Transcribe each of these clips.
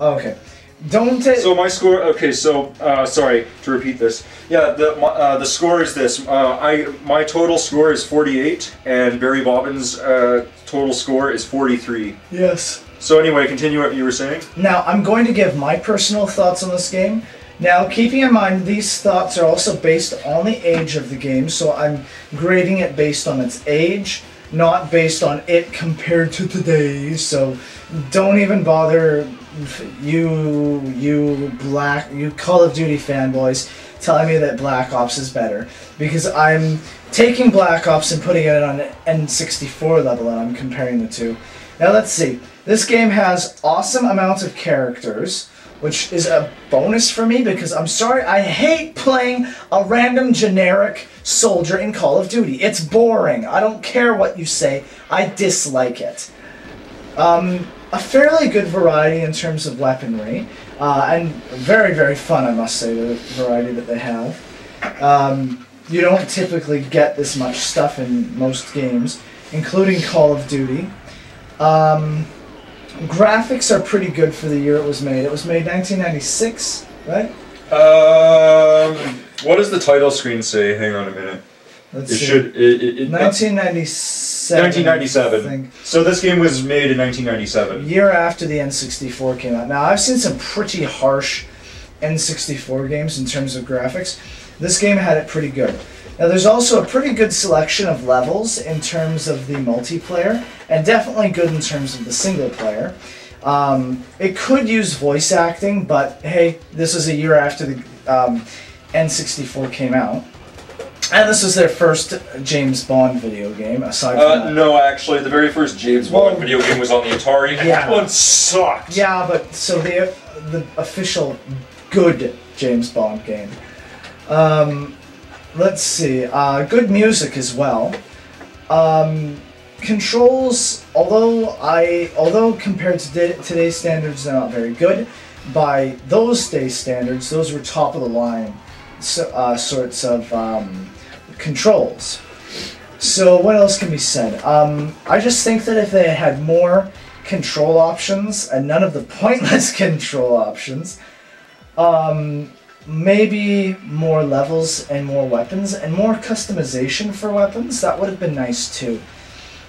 Okay. Don't it... So my score. Okay, so sorry to repeat this. Yeah, the score is this. My total score is 48, and Barry Bobbins' total score is 43. Yes. So anyway, continue what you were saying. Now, I'm going to give my personal thoughts on this game. Now, keeping in mind, these thoughts are also based on the age of the game, so I'm grading it based on its age, not based on it compared to today, so don't even bother you Call of Duty fanboys telling me that Black Ops is better, because I'm taking Black Ops and putting it on an N64 level and I'm comparing the two. Now let's see. This game has awesome amounts of characters, which is a bonus for me because I'm sorry, I hate playing a random generic soldier in Call of Duty. It's boring. I don't care what you say. I dislike it. A fairly good variety in terms of weaponry, and very, very fun, I must say, the variety that they have. You don't typically get this much stuff in most games, including Call of Duty. Graphics are pretty good for the year it was made. It was made 1996, right? What does the title screen say? Hang on a minute. Let's it see. should. 1997. 1997. So this game was made in 1997. Year after the N64 came out. Now I've seen some pretty harsh N64 games in terms of graphics. This game had it pretty good. Now there's also a pretty good selection of levels in terms of the multiplayer, and definitely good in terms of the single player. It could use voice acting, but hey, this was a year after the N64 came out. And this was their first James Bond video game, aside from that. No, actually, the very first James Bond video game was on the Atari, and that one sucked! Yeah, but, so the official good James Bond game. Let's see, good music as well. Controls, although compared to today's standards, they're not very good. By those days' standards, those were top of the line sorts of controls. So what else can be said? I just think that if they had more control options and none of the pointless control options, maybe more levels and more weapons and more customization for weapons, that would have been nice too.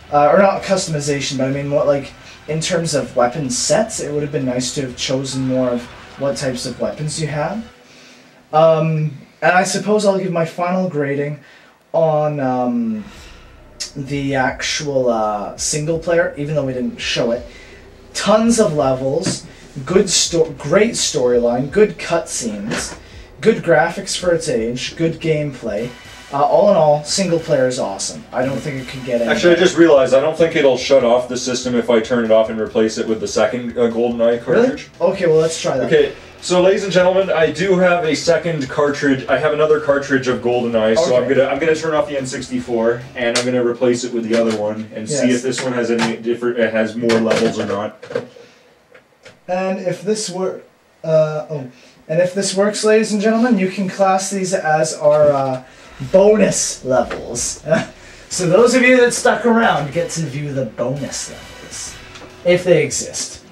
Or not customization, but I mean more like in terms of weapon sets, it would have been nice to have chosen more of what types of weapons you had. And I suppose I'll give my final grading on the actual single player, even though we didn't show it. Tons of levels, great storyline, good cutscenes, good graphics for its age, good gameplay. All in all, single player is awesome. I don't think it could get any Actually, better. I just realized I don't think it'll shut off the system if I turn it off and replace it with the second Goldeneye cartridge. Really? Okay, well let's try that. Okay, so ladies and gentlemen, I do have a second cartridge. I have another cartridge of Goldeneye, so I'm gonna turn off the N64 and I'm gonna replace it with the other one and see if this one has any different. It has more levels or not. And if this works, ladies and gentlemen, you can class these as our bonus levels. So those of you that stuck around get to view the bonus levels, if they exist.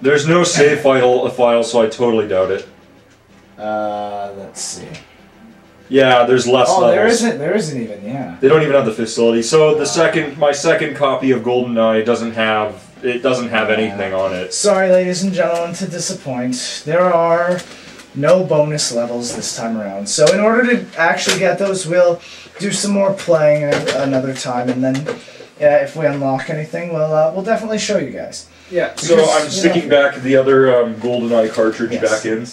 There's no save file, so I totally doubt it. Let's see. Yeah, there's less levels. There isn't even, yeah. They don't even have the facility. So my second copy of Goldeneye doesn't have anything on it. Sorry, ladies and gentlemen, to disappoint. There are no bonus levels this time around. So in order to actually get those, we'll do some more playing another time, and then if we unlock anything, we'll definitely show you guys. Yeah. So I'm sticking back the other Goldeneye cartridge back in.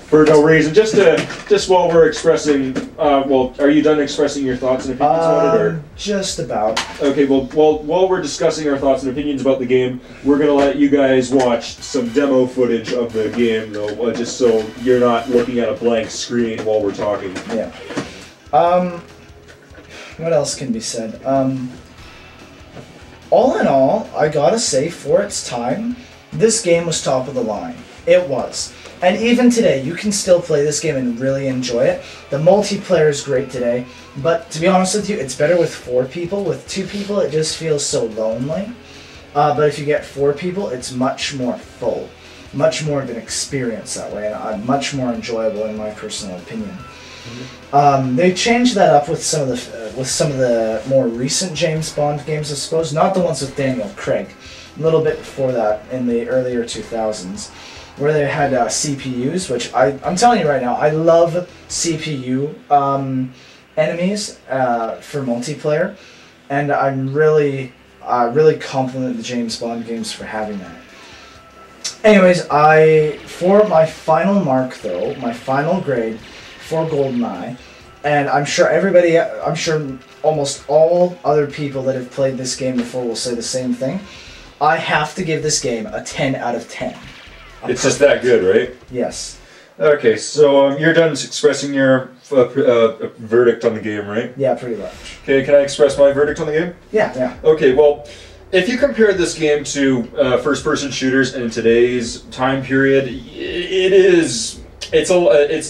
For no reason, just while we're expressing. Well, are you done expressing your thoughts and opinions on it, or just about? Okay. Well, while we're discussing our thoughts and opinions about the game, we're gonna let you guys watch some demo footage of the game, though, just so you're not looking at a blank screen while we're talking. Yeah. What else can be said? All in all, I gotta say, for its time, this game was top of the line. It was. And even today, you can still play this game and really enjoy it. The multiplayer is great today, but to be honest with you, it's better with 4 people. With 2 people, it just feels so lonely. But if you get 4 people, it's much more full, much more of an experience that way, and much more enjoyable in my personal opinion. They changed that up with some of the more recent James Bond games, I suppose. Not the ones with Daniel Craig. A little bit before that, in the earlier 2000s, where they had CPUs, which I'm telling you right now, I love CPU enemies for multiplayer, and I'm really compliment the James Bond games for having that. Anyways, for my final mark though, my final grade for Goldeneye, and I'm sure almost all other people that have played this game before will say the same thing. I have to give this game a 10 out of 10. It's just that good, right? Yes. Okay, so you're done expressing your verdict on the game, right? Yeah, pretty much. Okay, can I express my verdict on the game? Yeah. Okay, well, if you compare this game to first-person shooters in today's time period, it's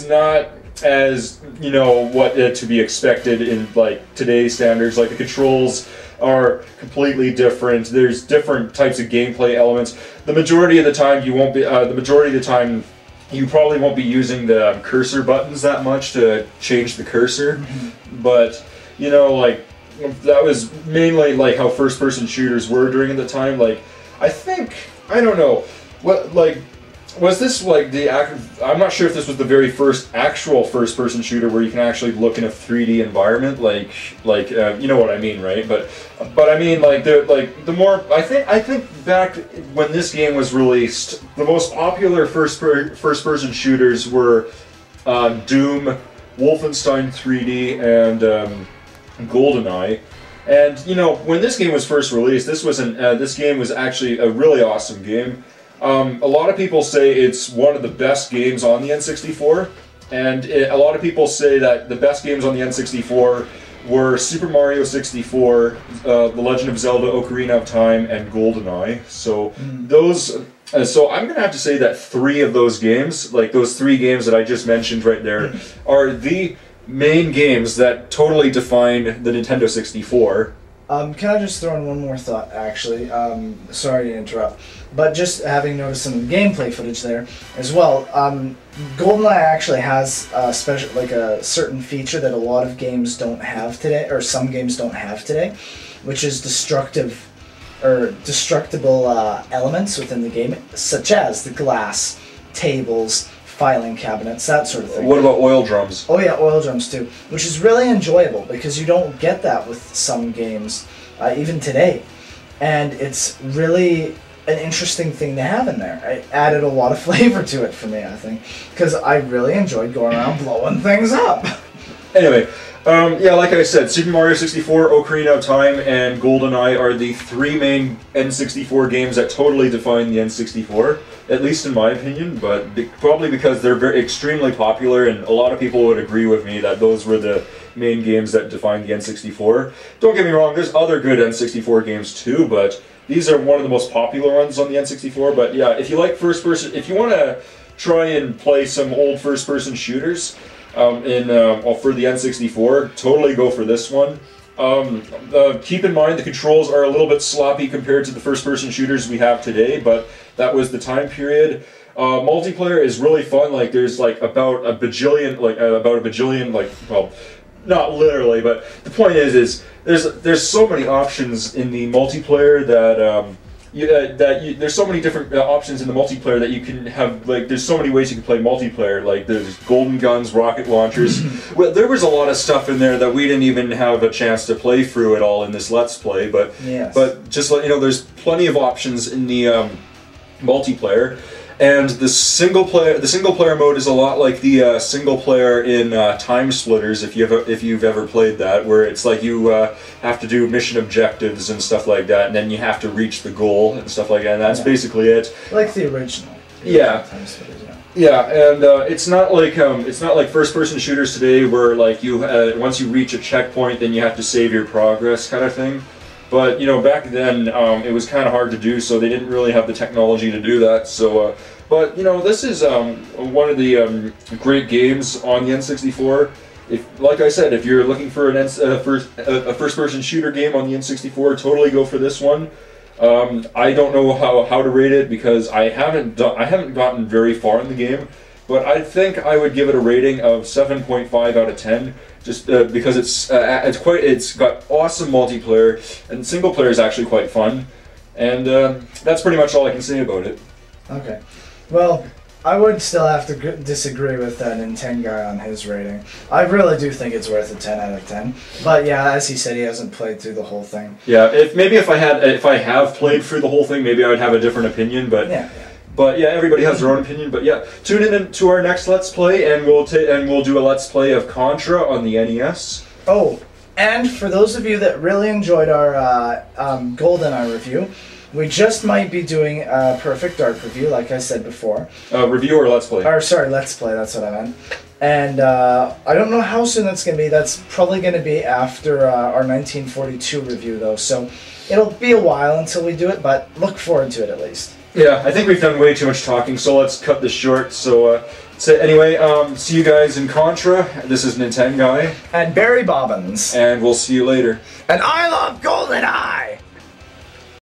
not as, you know, what to be expected in like today's standards. Like the controls are completely different. There's different types of gameplay elements. The majority of the time you probably won't be using the cursor buttons that much to change the cursor. But you know, like that was mainly like how first-person shooters were during the time. Like I don't know what, like, was this like I'm not sure if this was the very first actual first-person shooter where you can actually look in a 3D environment, like you know what I mean, right? But I mean, like the more I think back when this game was released, the most popular first-person shooters were Doom, Wolfenstein 3D, and Goldeneye. And you know, when this game was first released, this game was actually a really awesome game. A lot of people say it's one of the best games on the N64, and a lot of people say that the best games on the N64 were Super Mario 64, The Legend of Zelda: Ocarina of Time, and Goldeneye. So so I'm gonna have to say that 3 of those games, like those 3 games that I just mentioned right there, are the main games that totally define the Nintendo 64. Can I just throw in one more thought, actually? Sorry to interrupt, but just having noticed some of the gameplay footage there as well, GoldenEye actually has a certain feature that a lot of games don't have today, or some games don't have today, which is destructible elements within the game, such as the glass, tables, filing cabinets, that sort of thing. What about oil drums? Oh yeah, oil drums too, which is really enjoyable because you don't get that with some games, even today. And it's really an interesting thing to have in there. It added a lot of flavor to it for me, I think, because I really enjoyed going around blowing things up. Anyway, yeah, like I said, Super Mario 64, Ocarina of Time, and GoldenEye are the 3 main N64 games that totally define the N64, at least in my opinion, but probably because they're extremely popular, and a lot of people would agree with me that those were the main games that defined the N64. Don't get me wrong, there's other good N64 games too, but these are one of the most popular ones on the N64. But yeah, if you like first-person, if you want to try and play some old first-person shooters, for the N64, totally go for this one. Keep in mind the controls are a little bit sloppy compared to the first-person shooters we have today, but that was the time period. Multiplayer is really fun. Like there's like about a bajillion, well, not literally, but the point is there's so many options in the multiplayer that. There's so many different options in the multiplayer that you can have, like, there's so many ways you can play multiplayer, like there's golden guns, rocket launchers. Well, there was a lot of stuff in there that we didn't even have a chance to play through it all in this Let's Play, but just let you know, there's plenty of options in the multiplayer. And the single player mode is a lot like the single player in Time Splitters, if you've ever played that, where it's like you have to do mission objectives and stuff like that, and then you have to reach the goal and stuff like that. And that's basically it. Like the original. Yeah. Time Splitters, yeah, and it's not like first-person shooters today, where like you once you reach a checkpoint, then you have to save your progress, kind of thing. But you know, back then it was kind of hard to do, so they didn't really have the technology to do that. So, but you know, this is one of the great games on the N64. Like I said, if you're looking for a first-person shooter game on the N64, totally go for this one. I don't know how to rate it because I haven't gotten very far in the game, but I think I would give it a rating of 7.5 out of 10, just because it's got awesome multiplayer and single player is actually quite fun, and that's pretty much all I can say about it. Okay, well, I would still have to disagree with Nin10Guy on his rating. I really do think it's worth a 10 out of 10. But yeah, as he said, he hasn't played through the whole thing. Yeah, if I have played through the whole thing, maybe I would have a different opinion. But yeah. But yeah, everybody has their own opinion. But yeah, tune in to our next Let's Play, and we'll do a Let's Play of Contra on the NES. Oh, and for those of you that really enjoyed our Goldeneye review, we just might be doing a Perfect Dark review, like I said before. Review or Let's Play? Or sorry, Let's Play, that's what I meant. And I don't know how soon that's going to be. That's probably going to be after our 1942 review, though. So it'll be a while until we do it, but look forward to it at least. Yeah, I think we've done way too much talking, so let's cut this short. So anyway, see you guys in Contra. This is Nin10Guy. And Barry Bobbins. And we'll see you later. And I love Goldeneye!